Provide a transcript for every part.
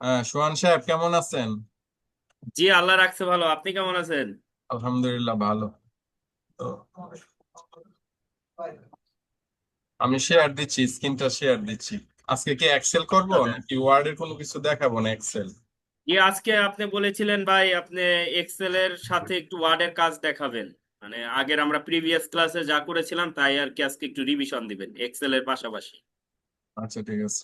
সোহান সাহেব কেমন আছেন? জি, আল্লাহ রাখছে ভালো। আপনি কেমন আছেন? আলহামদুলিল্লাহ ভালো। তো আমি শেয়ার দিচ্ছি, স্ক্রিনটা শেয়ার দিচ্ছি। আজকে কি এক্সেল করব আচ্ছা ভাই। নাকি ওয়ার্ডের কোনো কিছু দেখাবো না এক্সেল? আজকে আপনি বলেছিলেন ভাই, আপনি এক্সেল এর সাথে একটু ওয়ার্ডের কাজ দেখাবেন। মানে আগের আমরা প্রিভিয়াস ক্লাসে যা করেছিলাম তাই আর কি, আজকে একটু রিভিশন দিবেন এক্সেল এর পাশাপাশি। আচ্ছা ঠিক আছে।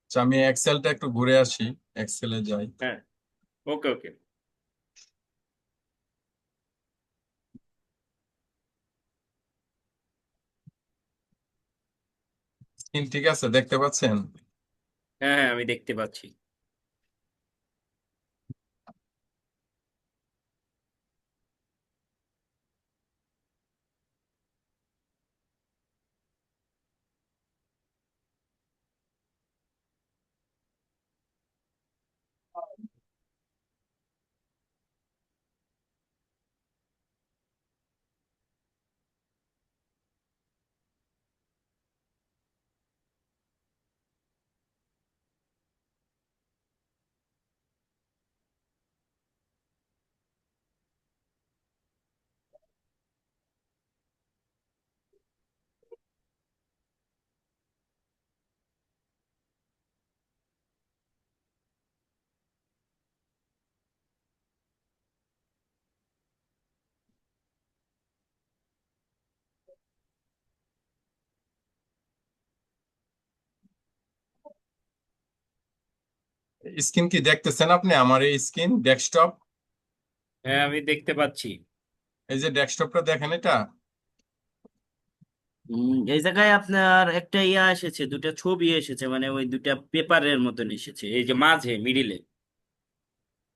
আচ্ছা, আমি এক্সেলটা একটু ঘুরে আসি, এক্সেলে যাই। হ্যাঁ, ওকে ওকে। স্ক্রিন ঠিক আছে, দেখতে পাচ্ছেন? হ্যাঁ হ্যাঁ, আমি দেখতে পাচ্ছি। স্ক্রিন কি দেখতেছেন আপনি? আমার এই স্ক্রিন ডেস্কটপ, হ্যাঁ, আমি দেখতে পাচ্ছি। এই যে ডেস্কটপটা দেখেন এটা। এই জায়গায় আপনার একটা এসেছে, দুটা ছবি এসেছে, মানে ওই দুটা পেপারের মতন এসেছে, এই যে মাঝে মিডিলে।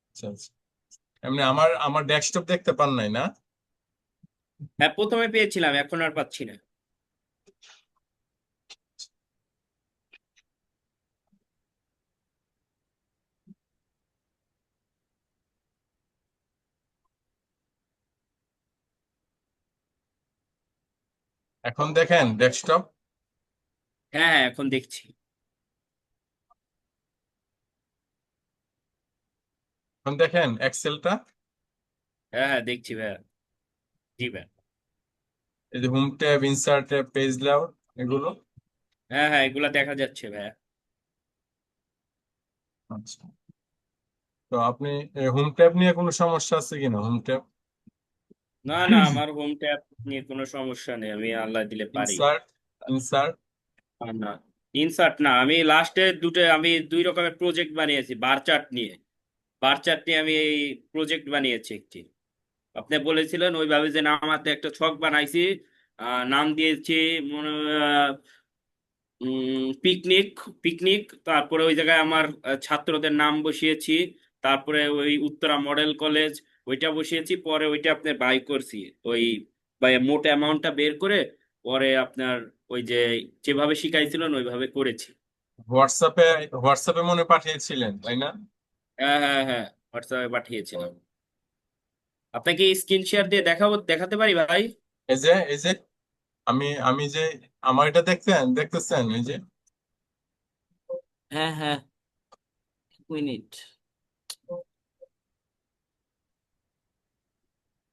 আচ্ছা আচ্ছা, এমনি আমার আমার ডেস্কটপ দেখতে পান নাই না? হ্যাঁ, প্রথমে পেয়েছিলাম, এখন আর পাচ্ছি না। এখন দেখেন ডেস্কটপ। হ্যাঁ হ্যাঁ, এখন দেখছি। এখন দেখেন এক্সেলটা। হ্যাঁ হ্যাঁ, দেখছি ভাইয়া। জি ভাই। এই যে home tab, insert tab, page layout, এগুলো। হ্যাঁ হ্যাঁ, এগুলা দেখা যাচ্ছে ভাইয়া। আচ্ছা, তো আপনি হোম ট্যাব নিয়ে কোনো সমস্যা আছে কিনা? হোম ট্যাব, না না, আমার হোম ট্যাব নিয়ে কোনো সমস্যা নেই, আমি আল্লাহ দিলে পারি। Insert, insert. আর না, ইনসার্ট না, আমি লাস্টে আমি দুই রকমের প্রজেক্ট বানিয়েছি বার চার্ট নিয়ে। বার চার্ট নিয়ে আমি এই প্রজেক্ট বানিয়েছি একটি। আপনি বলেছিলেন ওইভাবে যে নামাতে একটা ছক বানাইছি। নাম দিয়েছি মনে পিকনিক। পিকনিক, তারপরে ওই জায়গায় আমার ছাত্রদের নাম বসিয়েছি। তারপরে ওই উত্তরা মডেল কলেজ ওইটা বসিয়েছি, পরে ওইটা আপনার বাই করছি। ওই বাই মোট অ্যামাউন্টটা বের করে পরে আপনার ওই যে যেভাবে শিখাইছিলেন ওইভাবে করেছি। হোয়াটসঅ্যাপে, হোয়াটসঅ্যাপে মনে পাঠিয়েছিলেন তাই না? হ্যাঁ হ্যাঁ হ্যাঁ, হোয়াটসঅ্যাপে পাঠিয়েছিলাম। আপনাকে স্ক্রিন শেয়ার দিয়ে দেখাতে পারি ভাই? এই যে আমি আমি যে আমার এটা দেখতেন, দেখতেছেন এই যে, হ্যাঁ হ্যাঁ, মিনিট।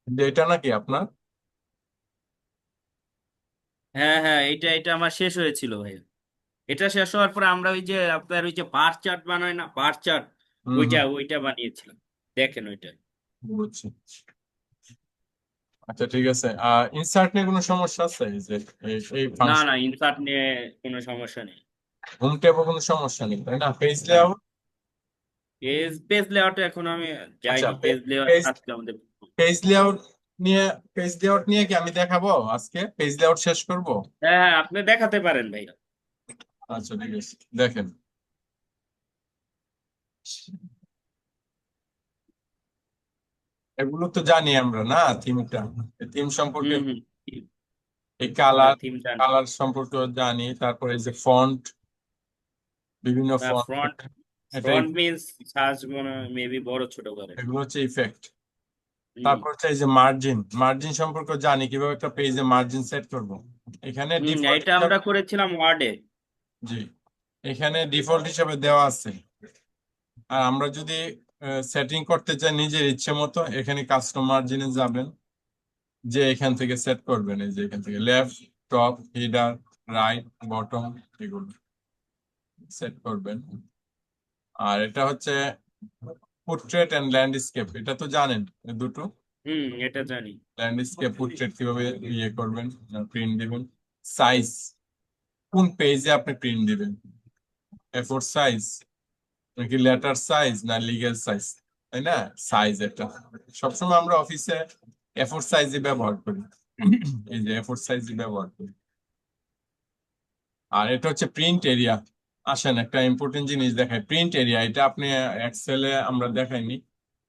যে এটা নাকি আপনার? হ্যাঁ হ্যাঁ, এটা এটা আমার শেষ হয়েছিল ভাই। এটা শেষ হওয়ার পরে আমরা ওই যে আপনার ওই যে বার চার্ট বানায় না, বার চার্ট, হুম ওইটা হুম, ওইটা বানিয়েছিলাম। দেখেন ওইটা। বুঝছি। আচ্ছা ঠিক আছে, ইনসার্ট নিয়ে কোনো সমস্যা আছে? এই যে এই না ফাংশন, না, ইনসার্ট নিয়ে কোনো সমস্যা নেই। হোম ট্যাবও কোনো সমস্যা নেই তাই না? পেজ না, লেআউট। পেজ পেজ লেআউটে এখন আমি আচ্ছা, যাইনি, পেজ লেআউট পেজ আজকে আমাদের। পেজ লেআউট নিয়ে, পেজ লেআউট নিয়ে কি আমি দেখাবো আজকে? পেজ লেআউট শেষ করব? হ্যাঁ হ্যাঁ, আপনি দেখাতে পারেন ভাই। আচ্ছা ঠিক আছে, দেখেন। এগুলো তো জানি আমরা না, থিমটা, থিম সম্পর্কে, হুম। এই হ্যাঁ, কালার, থিম জানি। কালার সম্পর্কে জানি। তারপরে এই যে ফন্ট, বিভিন্ন ফন্ট, ফ্রন্ট। এটাই, ফ্রন্ট মিনস সার্চ মনে মেবি বড় ছোট করে। এগুলো হচ্ছে ইফেক্ট। হুম তারপর হচ্ছে এই যে মার্জিন, মার্জিন সম্পর্কে জানি, কিভাবে একটা পেজে মার্জিন সেট করব। এখানে ডিফল্ট এটা হিসাবে, আমরা করেছিলাম ওয়ার্ডে। জি, এখানে ডিফল্ট হিসাবে দেওয়া আছে আর আমরা যদি সেটিং করতে চাই নিজের ইচ্ছে মতো, এখানে কাস্টম মার্জিনে যাবেন, যে এখান থেকে সেট করবেন, এই যে এখান থেকে left, top, header, right, bottom, এগুলো সেট করবেন। আর এটা হচ্ছে পোর্ট্রেট এন্ড ল্যান্ডস্কেপ, এটা তো জানেন এই দুটো। এটা জানি। ল্যান্ডস্কেপ পোর্ট্রেট কিভাবে ইয়ে করবেন, প্রিন্ট দিবেন। সাইজ, কোন পেজে আপনি প্রিন্ট দিবেন, এ4 সাইজ নাকি লেটার সাইজ না লিগ্যাল সাইজ, তাই না? সাইজ এটা সবসময় আমরা অফিসে এ4 সাইজই ব্যবহার করি, এই যে এ4 সাইজই ব্যবহার করি। আর এটা হচ্ছে প্রিন্ট এরিয়া। আসেন একটা ইম্পর্টেন্ট জিনিস দেখাই, প্রিন্ট এরিয়া। এটা আপনি এক্সেলে আমরা দেখাইনি,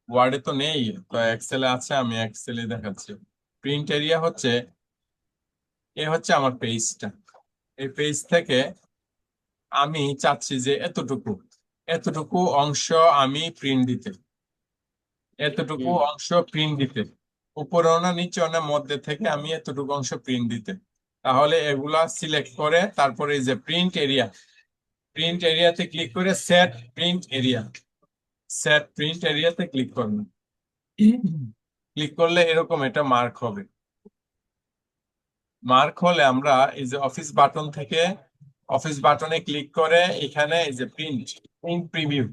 ওয়ার্ডে তো নেই, তো এক্সেলে আছে, আমি এক্সেলে দেখাচ্ছি। প্রিন্ট এরিয়া হচ্ছে, এ হচ্ছে আমার পেজটা, এই পেজ থেকে আমি চাচ্ছি যে এতটুকু এতটুকু অংশ আমি প্রিন্ট দিতে, এতটুকু হুম অংশ প্রিন্ট দিতে, উপরে না নিচে না মধ্যে থেকে আমি এতটুকু অংশ প্রিন্ট দিতে। তাহলে এগুলা সিলেক্ট করে তারপরে এই যে প্রিন্ট এরিয়া, প্রিন্ট এরিয়াতে ক্লিক করে set print area, set print এরিয়াতে ক্লিক করবেন। ক্লিক করলে এরকম এটা মার্ক হবে। মার্ক হলে আমরা এই যে অফিস বাটন থেকে, অফিস বাটনে ক্লিক করে এখানে এই যে প্রিন্ট, প্রিন্ট প্রিভিউ,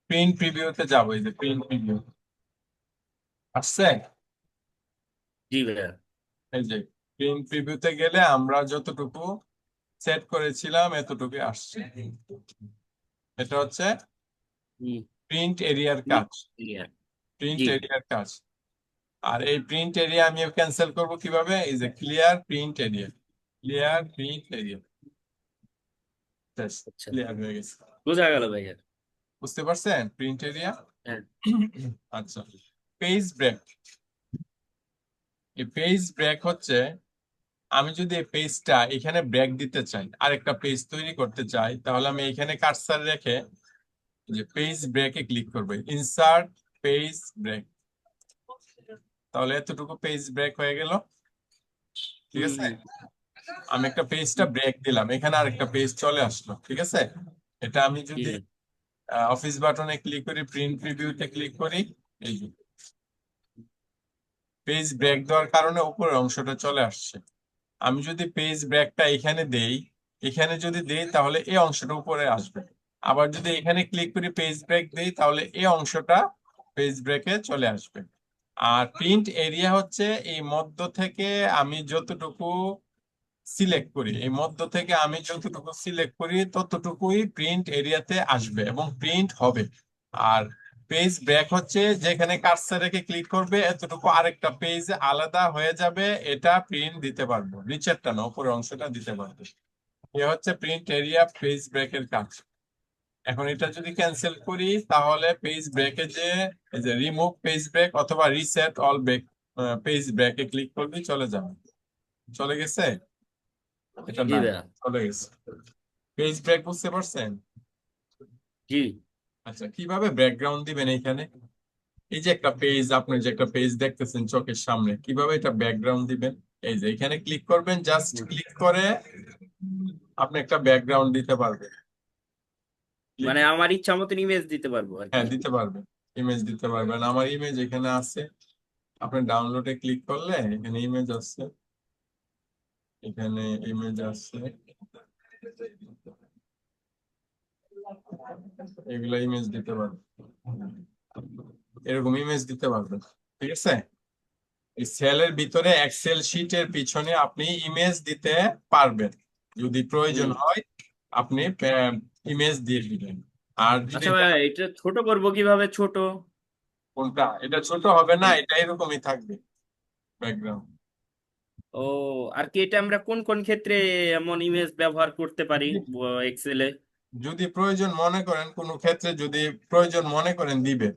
প্রিন্ট প্রিভিউতে যাবো, এই যে প্রিন্ট প্রিভিউ আসছে, জি ভাইয়া। এই যে প্রিন্ট প্রিভিউতে গেলে আমরা যতটুকু সেট করেছিলাম এতটুকু আসছে। এটা হচ্ছে হুম প্রিন্ট এরিয়ার হুম, কাজ, clear। প্রিন্ট জি এরিয়ার কাজ। আর এই প্রিন্ট এরিয়া আমি ক্যান্সেল করব কিভাবে, এই যে clear print area, clear print area, আচ্ছা, ক্লিয়ার হয়ে গেছে। বোঝা গেল ভাইয়া। বুঝতে পারছেন প্রিন্ট এরিয়া? হ্যাঁ। আচ্ছা, পেজ ব্রেক। এই পেজ ব্রেক হচ্ছে, আমি যদি এই পেজটা এখানে ব্রেক দিতে চাই, আরেকটা পেজ তৈরি করতে চাই, তাহলে আমি এখানে কার্সার রেখে যে পেজ ব্রেকে ক্লিক করবো, ইনসার্ট পেজ ব্রেক, তাহলে এতটুকু পেজ ব্রেক হয়ে গেল। ঠিক হুম আছে, হুম আমি একটা পেজটা ব্রেক দিলাম, এখানে আরেকটা পেজ চলে আসলো। ঠিক আছে, এটা আমি জি যদি অফিস বাটনে ক্লিক করি, প্রিন্ট প্রিভিউতে ক্লিক করি, এই যে পেজ ব্রেক দেওয়ার কারণে উপরের অংশটা চলে আসছে। আমি যদি পেজ ব্রেকটা এখানে দেই, এখানে যদি দেই তাহলে এই অংশটা উপরে আসবে। আবার যদি এখানে ক্লিক করি পেজ ব্রেক দেই, তাহলে এই অংশটা পেজ ব্রেকে চলে আসবে। আর প্রিন্ট এরিয়া হচ্ছে এই মধ্য থেকে আমি যতটুকু সিলেক্ট করি, এই মধ্য থেকে আমি যতটুকু সিলেক্ট করি ততটুকুই প্রিন্ট এরিয়াতে আসবে এবং প্রিন্ট হবে। আর পেজ ব্রেক হচ্ছে যেখানে কার্সর রেখে ক্লিক করবে এতটুকু আরেকটা পেজ আলাদা হয়ে যাবে, এটা প্রিন্ট দিতে পারবো, নিচেরটা না উপরের অংশটা দিতে পারবো। এ হচ্ছে প্রিন্ট এরিয়া পেজ ব্রেকের কাজ। এখন এটা যদি ক্যান্সেল করি তাহলে পেজ ব্রেকে যে এই যে রিমুভ পেজ ব্রেক অথবা রিসেট অল ব্রেক, পেজ ব্রেকে ক্লিক করবি চলে যাবে। চলে গেছে, এটা জি নাই, ভাইয়া। চলে গেছে। পেজ ব্রেক বুঝতে পারছেন? জি আচ্ছা, কিভাবে ব্যাকগ্রাউন্ড দিবেন এখানে, এই যে একটা পেজ, আপনি যে একটা পেজ দেখতেছেন চোখের সামনে, কিভাবে এটা ব্যাকগ্রাউন্ড দিবেন, এই যে এখানে ক্লিক করবেন, জাস্ট ক্লিক করে আপনি একটা ব্যাকগ্রাউন্ড দিতে পারবেন। ক্লিক, মানে আমার ইচ্ছা মতন ইমেজ দিতে পারবো আর কি। হ্যাঁ দিতে পারবেন, ইমেজ দিতে পারবেন। আমার ইমেজ এখানে আছে, আপনি ডাউনলোডে ক্লিক করলে এখানে ইমেজ আছে, এখানে ইমেজ আছে, এগুলা ইমেজ দিতে পারবেন, এরকম ইমেজ দিতে পারবেন। ঠিক আছে, এই সেলের ভিতরে এক্সেল শিটের পিছনে আপনি ইমেজ দিতে পারবেন, যদি প্রয়োজন হুম। হয় আপনি ইমেজ দিয়ে দিবেন। আর যদি আচ্ছা এটা, ভাইয়া, এটা ছোট করবো কিভাবে, ছোট? কোনটা, এটা ছোট হবে না, এটা এরকমই থাকবে ব্যাকগ্রাউন্ড। ও, আর কি এটা আমরা কোন কোন ক্ষেত্রে এমন ইমেজ ব্যবহার করতে পারি এক্সেলে? যদি প্রয়োজন মনে করেন, কোনো ক্ষেত্রে যদি প্রয়োজন মনে করেন দিবেন,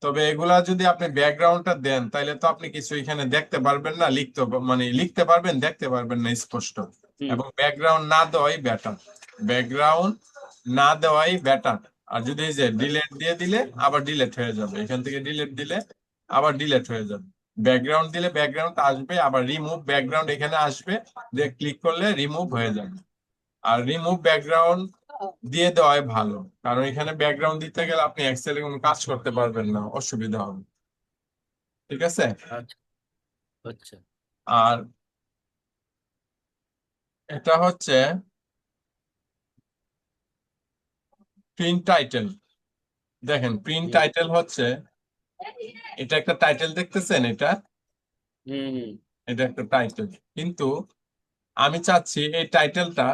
তবে এগুলা যদি আপনি ব্যাকগ্রাউন্ডটা দেন তাহলে তো আপনি কিছু এখানে দেখতে পারবেন না, মানে লিখতে পারবেন, দেখতে পারবেন না স্পষ্ট। হুম এবং ব্যাকগ্রাউন্ড না দেওয়াই বেটার, ব্যাকগ্রাউন্ড না দেওয়াই বেটার। আর যদি এই যে ডিলেট দিয়ে দিলে আবার ডিলেট হয়ে যাবে, এখান থেকে ডিলেট দিলে আবার ডিলেট হয়ে যাবে। ব্যাকগ্রাউন্ড দিলে ব্যাকগ্রাউন্ড আসবে, আবার রিমুভ ব্যাকগ্রাউন্ড এখানে আসবে, দিয়ে ক্লিক করলে রিমুভ হয়ে যাবে। আর রিমুভ ব্যাকগ্রাউন্ড দিয়ে দেওয়াই ভালো, কারণ এখানে ব্যাকগ্রাউন্ড দিতে গেলে আপনি এক্সেলে কোনো কাজ করতে পারবেন না, অসুবিধা হবে। ঠিক আছে। আচ্ছা আচ্ছা। আর এটা হচ্ছে প্রিন্ট টাইটেল। দেখেন প্রিন্ট হুম টাইটেল হচ্ছে, এটা একটা টাইটেল দেখতেছেন, এটা হুম হুম এটা একটা টাইটেল, কিন্তু আমি চাচ্ছি এই টাইটেলটা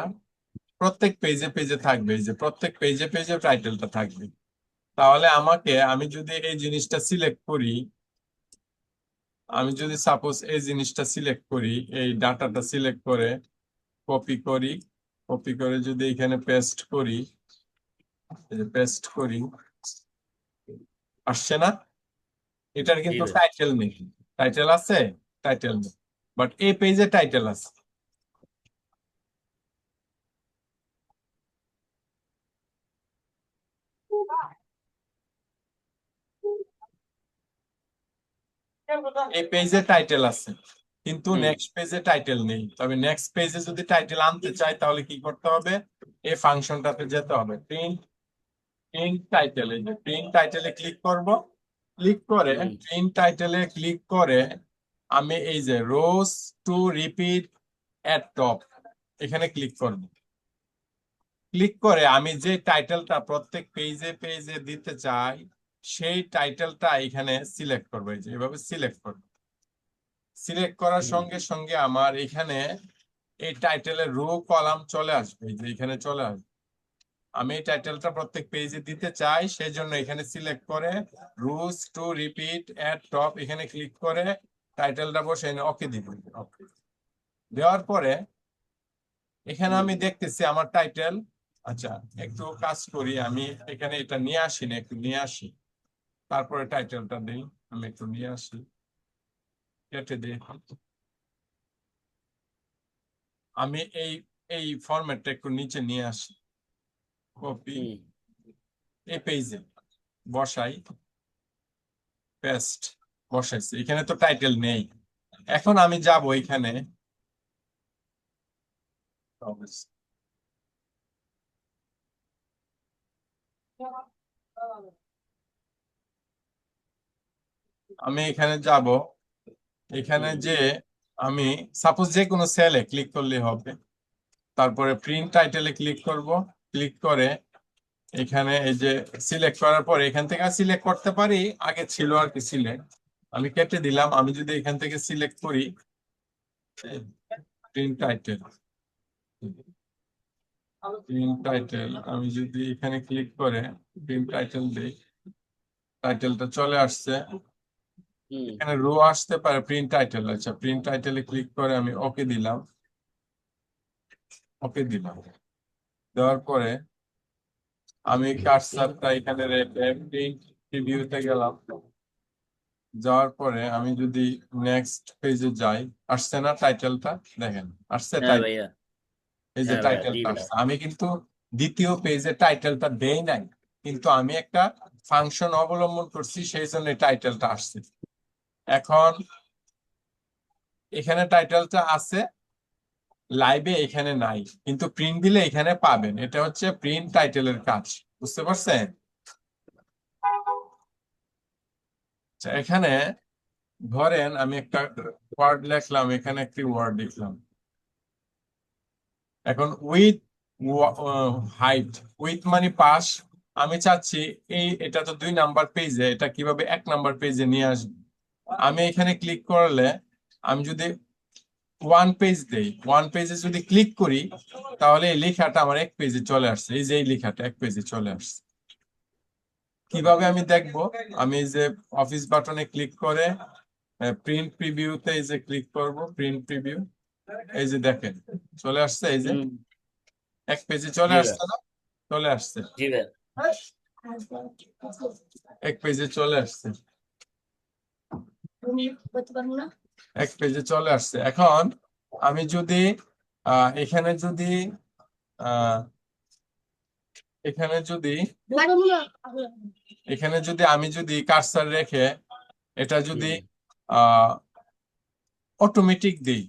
প্রত্যেক পেজে পেজে থাকবে, এই যে প্রত্যেক পেজে পেজে টাইটেলটা থাকবে। তাহলে আমি যদি এই জিনিসটা সিলেক্ট করি, আমি যদি সাপোজ এই জিনিসটা সিলেক্ট করি, এই ডাটাটা সিলেক্ট করে কপি করি, কপি করে যদি এখানে পেস্ট করি, পেস্ট করি, আসছে না? এটার জি কিন্তু ভাই। টাইটেল নেই। টাইটেল আছে? টাইটেল নেই, বাট এই পেজে টাইটেল আছে। এই পেজে টাইটেল আছে, কিন্তু হুম নেক্সট পেজে টাইটেল নেই। তবে নেক্সট পেজে যদি টাইটেল আনতে চাই তাহলে কি করতে হবে? এই ফাংশনটাতে যেতে হবে, প্রিন্ট প্রিন্ট টাইটেল। এই যে প্রিন্ট টাইটেলে ক্লিক করব, ক্লিক করে হুম প্রিন্ট টাইটেলে ক্লিক করে আমি এই যে রোজ টু রিপিট এট টপ এখানে ক্লিক করব। ক্লিক করে আমি যে টাইটেলটা প্রত্যেক পেজে পেজে দিতে চাই সেই টাইটেলটা এখানে সিলেক্ট করবো, এই যে এভাবে সিলেক্ট করব। সিলেক্ট করার হুম সঙ্গে সঙ্গে আমার এখানে এই টাইটেলের রো কলাম চলে আসবে, এই যে এখানে চলে আসবে। আমি এই টাইটেলটা প্রত্যেক পেজে দিতে চাই, সেই জন্য এখানে সিলেক্ট করে rules to repeat at top এখানে ক্লিক করে টাইটেলটা বসে ওকে দিব। ওকে দেওয়ার পরে এখানে হুম আমি দেখতেছি আমার টাইটেল। আচ্ছা, একটু কাজ করি, আমি এখানে এটা নিয়ে আসি না, একটু নিয়ে আসি, তারপরে টাইটেলটা দিই। আমি একটু নিয়ে আসি, কেটে দিই। আমি এই এই ফরম্যাটটা একটু নিচে নিয়ে আসি, কপি, হুম এই পেজে বসাই, পেস্ট, বসাইছি। এখানে তো টাইটেল নেই। এখন আমি যাব এখানে, আমি এখানে যাব, এখানে হুম যে আমি সাপোজ যে কোনো সেলে ক্লিক করলে হবে, তারপরে প্রিন্ট টাইটেলে ক্লিক করব। ক্লিক করে এখানে এই যে সিলেক্ট করার পরে এখান থেকে সিলেক্ট করতে পারি, আগে ছিল আর কি সিলেক্ট, আমি কেটে দিলাম। আমি যদি এখান থেকে সিলেক্ট করি প্রিন্ট টাইটেল, প্রিন্ট টাইটেল, আমি যদি এখানে ক্লিক করে প্রিন্ট টাইটেল দিই, টাইটেলটা চলে আসছে। হুম এখানে রো আসতে পারে প্রিন্ট টাইটেল। আচ্ছা, প্রিন্ট টাইটেলে ক্লিক করে আমি ওকে দিলাম, ওকে দিলাম। দেওয়ার পরে আমি কার্সারটা এখানে রেখে প্রিন্ট প্রিভিউতে গেলাম। যাওয়ার পরে আমি যদি নেক্সট পেজে যাই, আসছে না টাইটেলটা? দেখেন আসছে হ্যাঁ টাইটেল, ভাইয়া। এই যে হ্যাঁ ভাইয়া টাইটেলটা দিবেন। আসছে। আমি কিন্তু দ্বিতীয় পেজে টাইটেলটা দেই নাই, কিন্তু আমি একটা ফাংশন অবলম্বন করছি, সেই জন্য টাইটেলটা আসছে। এখন এখানে টাইটেলটা আছে, লাইভে এখানে নাই, কিন্তু প্রিন্ট দিলে এখানে পাবেন। এটা হচ্ছে প্রিন্ট টাইটেলের কাজ, বুঝতে পারছেন? আচ্ছা, এখানে ধরেন আমি একটা ওয়ার্ড লিখলাম, এখানে একটি ওয়ার্ড লিখলাম। এখন উইথ হাইট, উইথ মানে পাশ, আমি চাচ্ছি এটা তো 2 নাম্বার পেজে, এটা কিভাবে 1 নাম্বার পেজে নিয়ে আসবে? আমি এখানে ক্লিক করলে, আমি যদি ওয়ান পেজ দেই, ওয়ান পেজে যদি ক্লিক করি, তাহলে এই লেখাটা আমার 1 পেজে চলে আসছে। এই যে এই লেখাটা 1 পেজে চলে আসছে। কিভাবে আমি দেখবো? আমি এই যে অফিস বাটনে ক্লিক করে প্রিন্ট প্রিভিউতে এই যে ক্লিক করব, প্রিন্ট প্রিভিউ, এই যে দেখেন চলে আসছে, এই যে হুম 1 পেজে চলে জি ভাই। আসছে না? চলে আসছে, জি ভাই। 1 পেজে চলে আসছে, 1 পেজে চলে আসছে। এখন আমি যদি এখানে যদি আহ এখানে যদি এখানে যদি আমি যদি কার্সার রেখে এটা যদি হুম আহ অটোমেটিক দিই,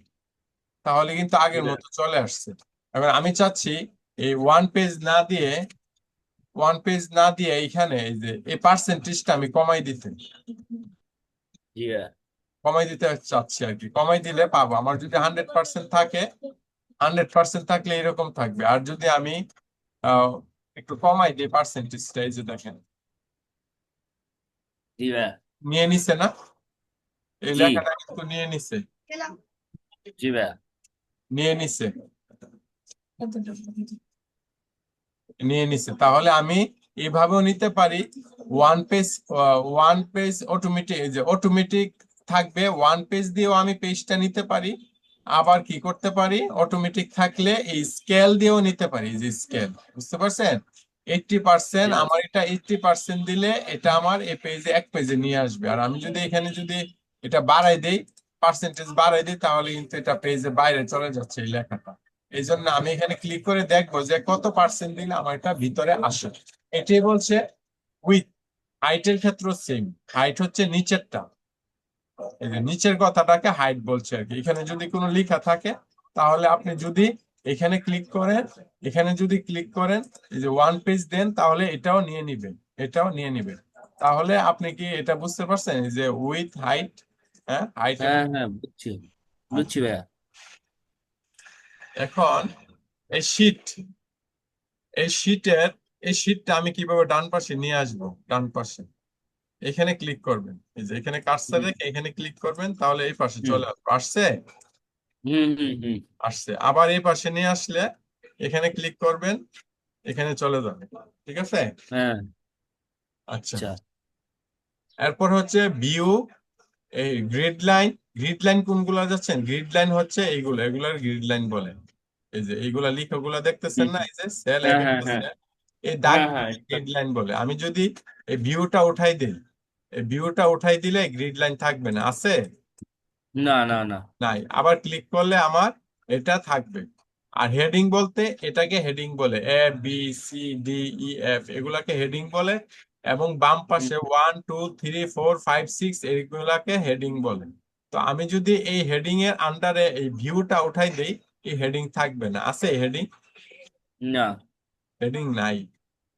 তাহলে কিন্তু জি আগের ভাই। মতো চলে আসছে। এবার আমি চাচ্ছি এই ওয়ান পেজ না দিয়ে এইখানে এই যে এই পার্সেন্টেজটা আমি জি ভাইয়া। কমাই দিতে চাচ্ছি আর কি। কমাই দিলে পাবো, আমার যদি 100% থাকে, 100% থাকলে এরকম থাকবে। আর যদি আমি আহ, একটু কমাই দিই পার্সেন্টেজটা, এই যে দেখেন জি ভাইয়া। নিয়ে নিছে না, এই জি। লেখাটা কিন্তু নিয়ে নিছে, জি ভাইয়া। নিয়ে নিছে, নিয়ে নিছে। তাহলে আমি এভাবেও নিতে পারি, ওয়ান পেজ অটোমেটিক, যে অটোমেটিক থাকবে, ওয়ান পেজ দিয়েও আমি পেজটা নিতে পারি। আবার কি করতে পারি, অটোমেটিক থাকলে এই স্কেল দিয়েও নিতে পারি, যে স্কেল, বুঝতে পারছেন? 80%, জি ভাইয়া। আমার এটা 80% দিলে এটা আমার এই পেজে, এক পেজে নিয়ে আসবে। আর আমি যদি এখানে যদি এটা বাড়াই দেই, পার্সেন্টেজ বাড়াই দিই, তাহলে কিন্তু এটা পেজে বাইরে চলে যাচ্ছে এই লেখাটা। এই জন্য আমি এখানে ক্লিক করে দেখবো যে কত পার্সেন্ট দিলে আমার এটা ভিতরে আসে। এটাই বলছে উইথ। হাইটের ক্ষেত্রে সেম, হাইট হচ্ছে নিচেরটা, এই যে নিচের কথাটাকে হাইট বলছে আর কি। এখানে যদি কোনো লেখা থাকে, তাহলে আপনি যদি এখানে ক্লিক করেন, এখানে যদি ক্লিক করেন, এই যে ওয়ান পেজ দেন, তাহলে এটাও নিয়ে নিবেন, এটাও নিয়ে নিবেন। তাহলে আপনি কি এটা বুঝতে পারছেন, এই যে উইথ হাইট, হ্যাঁ হাইট এবং, হ্যাঁ হ্যাঁ, বুঝছি। বুঝছি ভাইয়া। এখন এই শীট, এই শীটের, এই শীটটা আমি কিভাবে ডান পাশে নিয়ে আসবো, ডান পাশে এখানে ক্লিক করবেন, এই যে এখানে কার্সর হুম রেখে এখানে ক্লিক করবেন, তাহলে এই পাশে হুম চলে আসবে। আসছে, হুম হুম হুম। আসছে। আবার এই পাশে নিয়ে আসলে এখানে ক্লিক করবেন, এখানে চলে যাবে, ঠিক আছে? হ্যাঁ। আচ্ছা, আচ্ছা। এরপর হচ্ছে ভিউ, এই গ্রিড লাইন। গ্রিড লাইন কোনগুলো যাচ্ছেন, গ্রিড লাইন হচ্ছে এইগুলো, এগুলার গ্রিড লাইন বলে। এই যে এইগুলা লিখোগুলা দেখতেছেন হুম না, হুম। এই যে সেল হ্যাঁ হ্যাঁ হ্যাঁ। এভেন্টাসে, এই দাগ হ্যাঁ হ্যাঁ গ্রিড লাইন বলে। আমি যদি এই ভিউটা উঠাই দিই, এই ভিউটা উঠাই দিলে গ্রিড লাইন থাকবে না, আছে না না না। নাই। আবার ক্লিক করলে আমার এটা থাকবে। আর হেডিং বলতে, এটাকে হেডিং বলে, A B C D E F, এগুলাকে হেডিং বলে। এবং বাম হুম, পাশে 1 2 3 4 5 6 এইগুলাকে হেডিং বলে। তো আমি যদি এই হেডিং এর আন্ডারে এই ভিউটা উঠাই দেই, এই হেডিং থাকবে না, আছে হেডিং, না। হেডিং নাই।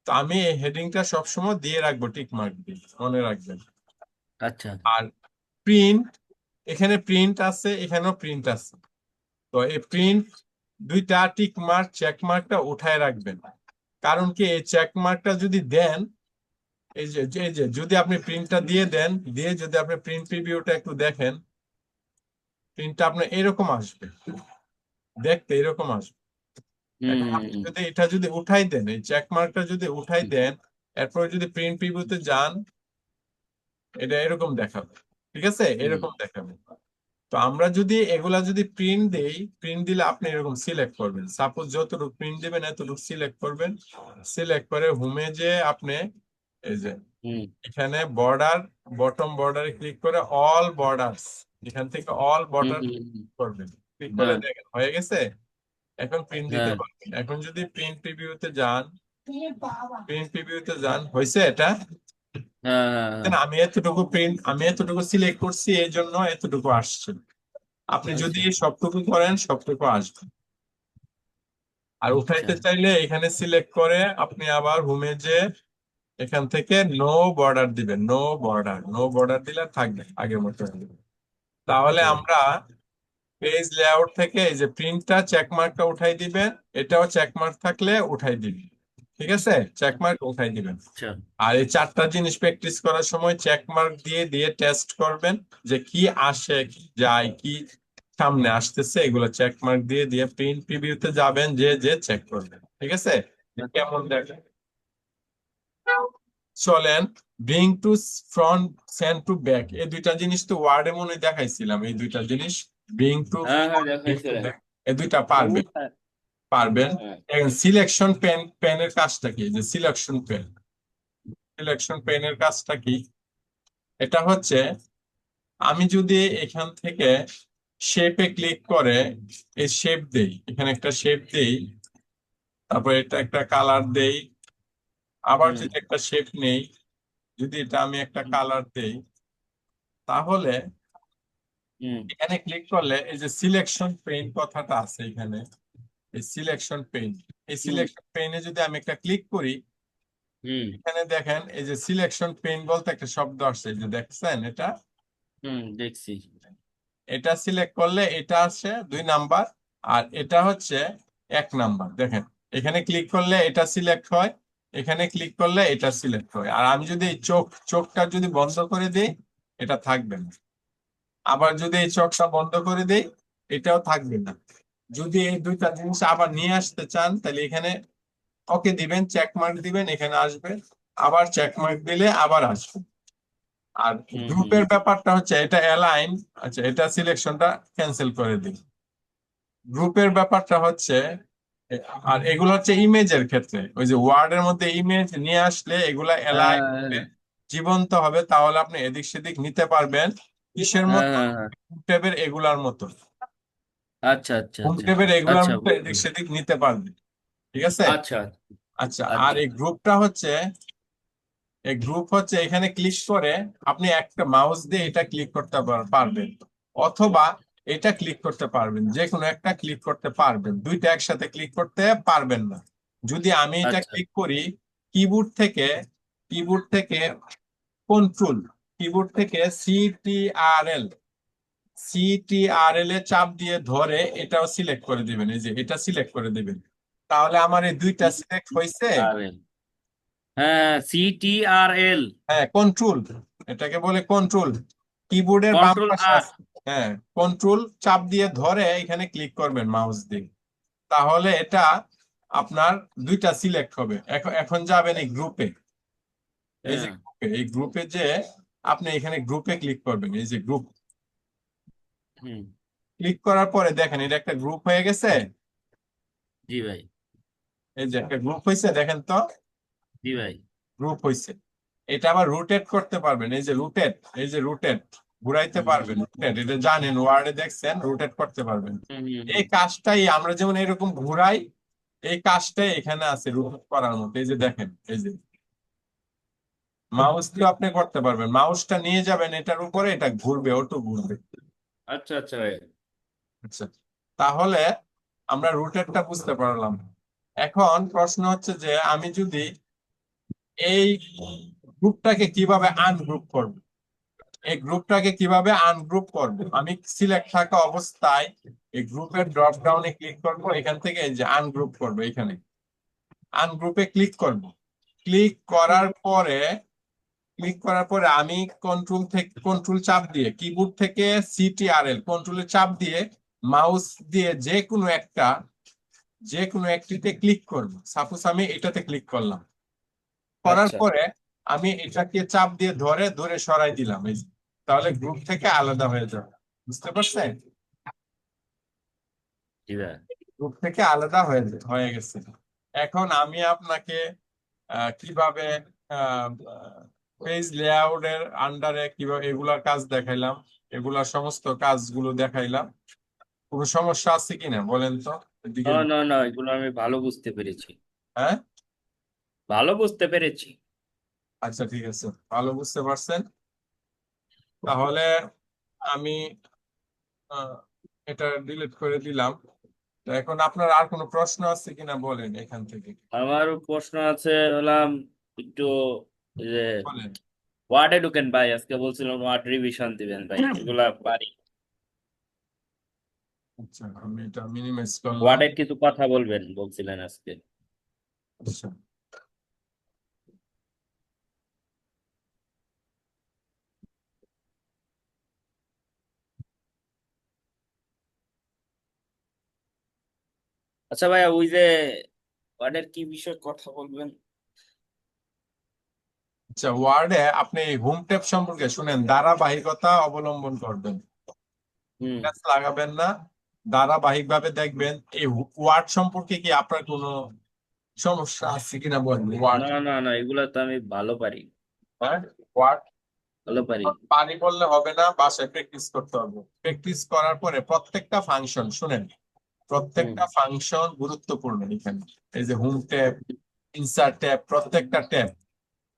তো আমি এই হেডিংটা সবসময় দিয়ে রাখবো, টিক মার্ক দিয়ে, মনে রাখবেন। আচ্ছা। আর প্রিন্ট, এখানে প্রিন্ট আছে, এখানেও প্রিন্ট আছে। তো এই প্রিন্ট দুইটা টিক মার্ক, চেক মার্কটা উঠায় রাখবেন। কারণ কি, এই চেক মার্কটা যদি দেন, এই যে যদি আপনি প্রিন্টটা দিয়ে দেন, দিয়ে যদি আপনি প্রিন্ট প্রিভিউটা একটু দেখেন, প্রিন্টটা আপনার এরকম আসবে, দেখতে এরকম আসবে। হুম এখন হুম আপনি হুম। যদি এটা যদি উঠাই দেন, এই চেক মার্কটা যদি উঠাই হুম, দেন, এরপর যদি প্রিন্ট প্রিভিউতে যান, এটা এরকম দেখাবে, ঠিক আছে, হুম, এরকম দেখাবে। তো আমরা যদি এগুলা যদি প্রিন্ট দেই, প্রিন্ট দিলে আপনি এরকম সিলেক্ট করবেন, সাপোজ যতটুকু প্রিন্ট দিবেন এতটুকু সিলেক্ট করবেন। সিলেক্ট করে হোমে যে আপনি এই যে হুম, এখানে বর্ডার, বটম বর্ডারে ক্লিক করে অল বর্ডারস, এখান থেকে অল হুম, বর্ডার হুম, হুম। করবেন। ক্লিক করলে হ্যাঁ দেখেন হয়ে গেছে। এখন প্রিন্ট দিতে হ্যাঁ পারবেন। এখন যদি প্রিন্ট প্রিভিউতে যান, প্রিন্ট প্রিভিউতে যান, হয়েছে এটা। হ্যাঁ হ্যাঁ হ্যাঁ। আমি এতটুকু সিলেক্ট করছি, এই জন্য এতটুকু আসছে। আপনি যদি আচ্ছা সবটুকু করেন, সবটুকু আসবে। আর আচ্ছা। উঠাইতে চাইলে এখানে সিলেক্ট করে আপনি আবার হোমে যে এখান থেকে নো বর্ডার দিবেন, নো বর্ডার, নো বর্ডার দিলে থাকবে আগের মতো। তাহলে আচ্ছা। আমরা পেজ লেআউট থেকে এই যে প্রিন্টটা, চেকমার্কটা উঠাই দিবেন, এটাও চেকমার্ক থাকলে উঠাই দিবেন, ঠিক আছে, চেকমার্ক উঠাই দিবেন। আচ্ছা। আর এই চারটা জিনিস প্র্যাকটিস করার সময় চেকমার্ক দিয়ে দিয়ে টেস্ট করবেন, যে কি আসে, কি যায়, কি সামনে আসতেছে, এগুলো চেকমার্ক দিয়ে দিয়ে প্রিন্ট প্রিভিউতে যাবেন, যে যে চেক করবেন, ঠিক আছে? কেমন দেখেন, চলেন bring to front, send to back, এই দুইটা জিনিস তো ওয়ার্ডে মনে হয় দেখাইছিলাম, এই দুইটা জিনিস ব্রিং টু, হ্যাঁ হ্যাঁ, ব্রিং টু দেখাইছিলেন। ব্যাক, এই দুইটা পারবেন, হ্যাঁ পারবেন। হ্যাঁ। সিলেকশন পেনের কাজটা কি, যে সিলেকশন পেন, সিলেকশন পেনের কাজটা কি, এটা হচ্ছে আমি যদি এখান থেকে শেপে ক্লিক করে এই শেপ দেই, এখানে একটা শেপ দেই, তারপর এটা একটা কালার দেই, আবার হুম যদি একটা শেপ নেই, যদি এটা আমি একটা হুম কালার দেই, তাহলে হুম এখানে ক্লিক করলে এই যে সিলেকশন পেন কথাটা আছে এখানে, এই সিলেকশন পেন। এই হুম সিলেকশন পেনে যদি আমি একটা ক্লিক করি, হুম এখানে দেখেন এই যে সিলেকশন পেন বলতে একটা শব্দ আসছে, এই যে দেখছেন এটা, দেখছি। এটা সিলেক্ট করলে এটা আসে 2 নাম্বার, আর এটা হচ্ছে 1 নাম্বার। দেখেন এখানে ক্লিক করলে এটা সিলেক্ট হয়, এখানে ক্লিক করলে এটা সিলেক্ট হয়। আর আমি যদি এই চোখটা যদি বন্ধ করে দিই, এটা থাকবে না। আবার যদি এই চোখটা বন্ধ করে দিই, এটাও থাকবে না। যদি এই দুইটা জিনিস আবার নিয়ে আসতে চান, তাহলে এখানে ওকে দিবেন, চেক মার্ক দিবেন, এখানে আসবে। আবার চেক মার্ক দিলে আবার আসবে। আর হুম হুম গ্রুপের ব্যাপারটা হচ্ছে এটা অ্যালাইন, আচ্ছা এটা সিলেকশনটা ক্যান্সেল করে দিন। গ্রুপের ব্যাপারটা হচ্ছে আর এগুলো হচ্ছে ইমেজের ক্ষেত্রে, ওই যে ওয়ার্ডের মধ্যে ইমেজ নিয়ে আসলে এগুলা অ্যালাইন হ্যাঁ হবে, জীবন্ত হবে, তাহলে আপনি এদিক সেদিক নিতে পারবেন। কিসের হ্যাঁ মতো? হ্যাঁ হ্যাঁ। হোম ট্যাবের এগুলার মতো। আচ্ছা আচ্ছা হোম আচ্ছা ট্যাবের এগুলার আচ্ছা মতো এদিক সেদিক নিতে পারবেন। ঠিক আছে? আচ্ছা আচ্ছা, আর আচ্ছা এই গ্রুপটা হচ্ছে, এই গ্রুপ হচ্ছে এখানে ক্লিক করে আপনি একটা মাউস দিয়ে এটা ক্লিক করতে পারবেন, অথবা এটা ক্লিক করতে পারবেন, যে কোনো একটা ক্লিক করতে পারবেন, দুইটা একসাথে ক্লিক করতে পারবেন না। যদি আমি এটা আচ্ছা ক্লিক করি কিবোর্ড থেকে, কিবোর্ড থেকে কন্ট্রোল, কিবোর্ড থেকে সিটিআরএল, সিটিআরএল এ চাপ দিয়ে ধরে এটাও সিলেক্ট করে দিবেন, এই যে এটা সিলেক্ট করে দিবেন, তাহলে আমার এই দুইটা সিলেক্ট হয়েছে। CTRL, হ্যাঁ CTRL, হ্যাঁ কন্ট্রোল, এটাকে বলে কন্ট্রোল, কিবোর্ডের বাম কন্ট্রোল পাশে আর। আছে। হ্যাঁ, কন্ট্রোল চাপ দিয়ে ধরে এখানে ক্লিক করবেন মাউস দিয়ে, তাহলে এটা আপনার দুইটা সিলেক্ট হবে। এখন এখন যাবেন এই গ্রুপে, এই যে হ্যাঁ গ্রুপে, এই গ্রুপে যে আপনি এখানে গ্রুপে ক্লিক করবেন, এই যে গ্রুপ, হুম ক্লিক করার পরে দেখেন এটা একটা গ্রুপ হয়ে গেছে। জি ভাই, এই যে একটা গ্রুপ হয়েছে, দেখেন তো, জি ভাই। গ্রুপ হয়েছে। এটা আবার রোটেট করতে পারবেন, এই যে রোটেট, এই যে রোটেট ঘুরাইতে হুম পারবেন, রোটেট এটা জানেন, ওয়ার্ডে দেখছেন, রোটেট করতে পারবেন। এই হুম কাজটাই আমরা যেমন এরকম ঘুরাই, এই কাজটাই এখানে আছে রোটেট করার মতো। এই যে দেখেন, এই যে মাউস দিয়ে আপনি করতে পারবেন, মাউসটা নিয়ে যাবেন এটার উপরে, এটা ঘুরবে, অটো ঘুরবে। আচ্ছা আচ্ছা ভাই। আচ্ছা, তাহলে আমরা রুটেটটা বুঝতে পারলাম। এখন প্রশ্ন হচ্ছে যে আমি যদি এই গ্রুপটাকে কিভাবে আনগ্রুপ করব, এই গ্রুপটাকে কিভাবে আনগ্রুপ করব, আমি সিলেক্ট থাকা অবস্থায় এই গ্রুপের ড্রপ ডাউনে ক্লিক করব, এখান থেকে এই যে আনগ্রুপ করব, এখানে আনগ্রুপে ক্লিক করব। ক্লিক করার পরে, ক্লিক করার পরে আমি কন্ট্রোল থেকে, কন্ট্রোল চাপ দিয়ে কিবোর্ড থেকে সিটিআরএল কন্ট্রোলের চাপ দিয়ে মাউস দিয়ে যে কোনো একটিতে ক্লিক করব। সাপোজ আমি এটাতে ক্লিক করলাম, করার আচ্ছা পরে আমি এটাকে চাপ দিয়ে ধরে ধরে সরাই দিলাম, এই যে। তাহলে গ্রুপ থেকে আলাদা হয়ে যাবে, বুঝতে পারছেন? জি ভাই। গ্রুপ থেকে আলাদা হয়ে গেছে। এখন আমি আপনাকে কিভাবে পেজ লেআউটের আন্ডারে কিভাবে এগুলার কাজ দেখাইলাম, এগুলার সমস্ত কাজগুলো দেখাইলাম। কোনো সমস্যা আছে কিনা বলেন তো, এদিকে। না না না, এগুলো আমি ভালো বুঝতে পেরেছি, হ্যাঁ, ভালো বুঝতে পেরেছি। আচ্ছা ঠিক আছে, ভালো বুঝতে পারছেন। তাহলে আমি আহ, এটা ডিলিট করে দিলাম। তো এখন আপনার আর কোনো প্রশ্ন আছে কিনা বলেন এখান থেকে, আমারও প্রশ্ন আছে, হলাম একটু এই যে বলেন। ওয়ার্ডে ঢুকেন ভাই, আজকে বলছিলাম ওয়ার্ড রিভিশন দিবেন ভাই, এগুলা পারি। আচ্ছা, আমি এটা মিনিমাইজ করলাম। ওয়ার্ডের কিছু কথা বলবেন বলছিলেন আজকে। আচ্ছা, আচ্ছা ভাইয়া, ওই যে ওয়ার্ডের কি বিষয়ে কথা বলবেন? আচ্ছা, ওয়ার্ডে আপনি হোম ট্যাব সম্পর্কে শুনেন, ধারাবাহিকতা অবলম্বন করবেন, হুম। প্যাচ লাগাবেন না, ধারাবাহিক ভাবে দেখবেন। এই ওয়ার্ড সম্পর্কে কি আপনার কোনো সমস্যা আছে কিনা বলেন, ওয়ার্ড। না না না, এগুলা তো আমি ভালো পারি, হ্যাঁ, ওয়ার্ড ভালো পারি। পারি বললে হবে না, বাসায় প্র্যাকটিস করতে হবে। প্র্যাকটিস করার পরে প্রত্যেকটা ফাংশন শুনেন, হুম প্রত্যেকটা ফাংশন গুরুত্বপূর্ণ এখানে। এই যে হোম ট্যাব, ইনসার্ট ট্যাব, প্রত্যেকটা ট্যাব,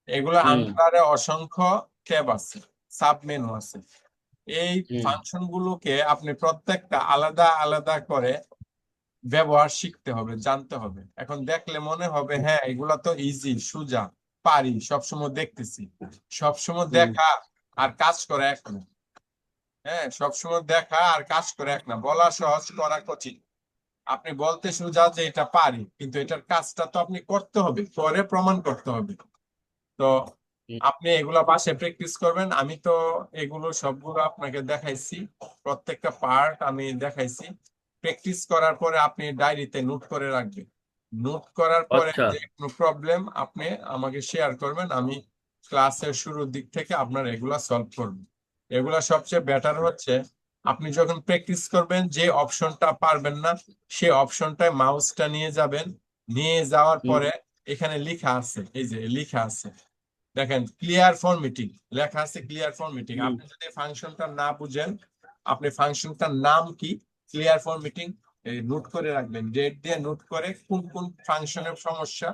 এগুলো হুম আন্ডারে অসংখ্য ট্যাব আছে, সাব মেনু আছে। এই হুম ফাংশন গুলোকে আপনি প্রত্যেকটা আলাদা আলাদা করে ব্যবহার শিখতে হবে, জানতে হবে। এখন দেখলে মনে হবে হ্যাঁ এগুলা তো ইজি, সোজা, পারি, সবসময় দেখতেছি। সবসময় হুম। দেখা আর কাজ করা এক না। হ্যাঁ, সবসময় দেখা আর কাজ করে এক না, বলা সহজ করা কঠিন। আপনি বলতে সোজা যে এটা পারি, কিন্তু এটার কাজটা তো আপনি করতে হবে, করে প্রমাণ করতে হবে। তো হুম। আপনি এগুলা বাসায় প্র্যাকটিস করবেন। আমি তো এগুলো সবগুলো আপনাকে দেখাইছি, প্রত্যেকটা পার্ট আমি দেখাইছি। প্র্যাকটিস করার পরে আপনি ডায়েরিতে নোট করে রাখবেন। নোট করার পরে আচ্ছা। যে কোনো প্রবলেম আপনি আমাকে শেয়ার করবেন, আমি ক্লাসের শুরুর দিক থেকে আপনার এগুলা সলভ করব। এগুলা সবচেয়ে বেটার হচ্ছে আপনি যখন প্র্যাকটিস করবেন, যে অপশনটা পারবেন না সেই অপশনটায় মাউসটা নিয়ে যাবেন। নিয়ে যাওয়ার হুম। পরে এখানে লেখা আছে, এই যে লেখা আছে, দেখেন ক্লিয়ার ফর মিটিং লেখা আছে, ক্লিয়ার ফর মিটিং। হুম। আপনি যদি ফাংশনটা না বুঝেন, আপনি ফাংশনটার নাম কি, ক্লিয়ার ফর মিটিং, নোট করে রাখবেন, ডেট দিয়ে নোট করে কোন কোন ফাংশনের সমস্যা,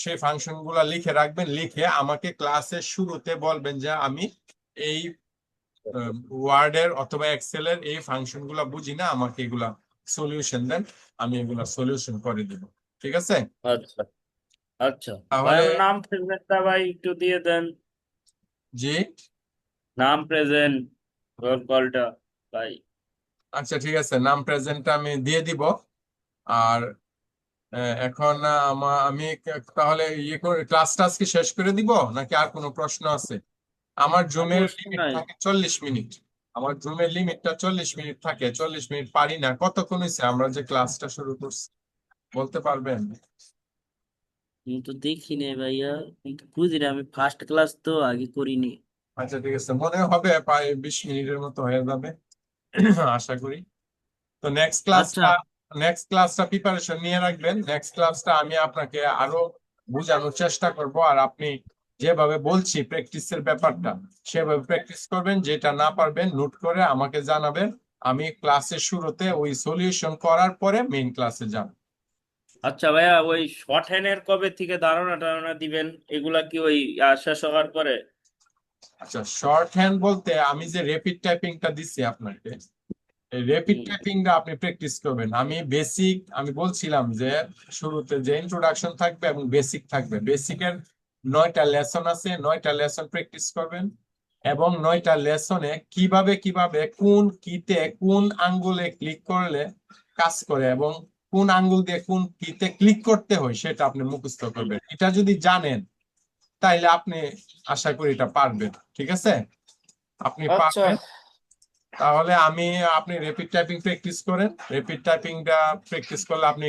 সেই ফাংশন গুলা লিখে রাখবেন। লিখে আমাকে ক্লাসের শুরুতে বলবেন যে আমি এই ওয়ার্ডের অথবা এক্সেলের এই ফাংশন গুলা বুঝি না, আমাকে এগুলা সলিউশন দেন, আমি এগুলা সলিউশন করে দিব। ঠিক আছে? আচ্ছা। আচ্ছা। ভাই তাহলে আমার নাম প্রেজেন্টটা ভাই একটু দিয়ে দেন। জি, নাম প্রেজেন্ট, রোল কলটা ভাই। আচ্ছা ঠিক আছে, নাম প্রেজেন্টটা আমি দিয়ে দিব। আর এখন আমি তাহলে ইয়ে করে ক্লাসটা আজকে শেষ করে দিব, নাকি আর কোনো প্রশ্ন আছে? আমার আর জুমের প্রশ্ন লিমিট নাই। থাকে 40 মিনিট। আমার জুমের লিমিটটা 40 মিনিট থাকে, 40 মিনিট পারি না। কতক্ষণ হয়েছে আমরা যে ক্লাসটা শুরু করছি, বলতে পারবেন? আমি তো দেখি নাই ভাইয়া, আমি তো বুঝি না, আমি ফার্স্ট ক্লাস তো আগে করিনি। আচ্ছা ঠিক আছে, মনে হবে প্রায় 20 মিনিটের মতো হয়ে যাবে আশা করি। তো আচ্ছা। নেক্সট ক্লাসটা প্রিপারেশন নিয়ে রাখবেন। নেক্সট ক্লাসটা আমি আপনাকে আরো বোঝানোর চেষ্টা করব, আর আপনি যেভাবে বলছি প্র্যাকটিসের ব্যাপারটা সেভাবে প্র্যাকটিস করবেন। যেটা না পারবেন নোট করে আমাকে জানাবেন। আমি ক্লাসের শুরুতে ওই সলিউশন করার পরে মেইন ক্লাসে যাব। আচ্ছা ভাইয়া, ওই শর্ট হ্যান্ডের কবে থেকে ধারণা টারণা দিবেন? এগুলা কি ওই শেষ হওয়ার পরে? আচ্ছা, শর্ট হ্যান্ড বলতে আমি যে র্যাপিড টাইপিংটা দিচ্ছি আপনাকে, র্যাপিড হুম। টাইপিংটা আপনি প্র্যাকটিস করবেন। আমি বলছিলাম যে শুরুতে যে ইন্ট্রোডাকশন থাকবে এবং বেসিক থাকবে। বেসিকের 9টা লেসন আছে, 9টা লেসন প্র্যাকটিস করবেন। এবং 9টা লেসনে কিভাবে কিভাবে কোন কিতে কোন আঙ্গুলে ক্লিক করলে কাজ করে, এবং কোন আঙ্গুল দিয়ে কোন কিতে ক্লিক করতে হয় সেটা আপনি মুখস্থ হুম। করবেন। এটা যদি জানেন তাইলে আপনি আশা করি এটা পারবেন। ঠিক আছে? আপনি আচ্ছা। পারবেন। তাহলে আপনি র্যাপিড টাইপিং প্র্যাকটিস করেন। র্যাপিড টাইপিংটা প্র্যাকটিস করলে আপনি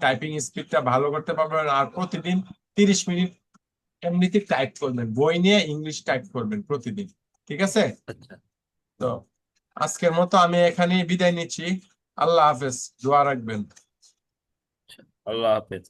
টাইপিং স্পিডটা ভালো করতে পারবেন। আর প্রতিদিন 30 মিনিট এমনিতে টাইপ করবেন, বই নিয়ে ইংলিশ টাইপ করবেন প্রতিদিন। ঠিক আছে? আচ্ছা। তো আজকের মতো আমি এখানেই বিদায় নিচ্ছি। আল্লাহ হাফেজ, দোয়া রাখবেন। আল্লাহ হাফেজ।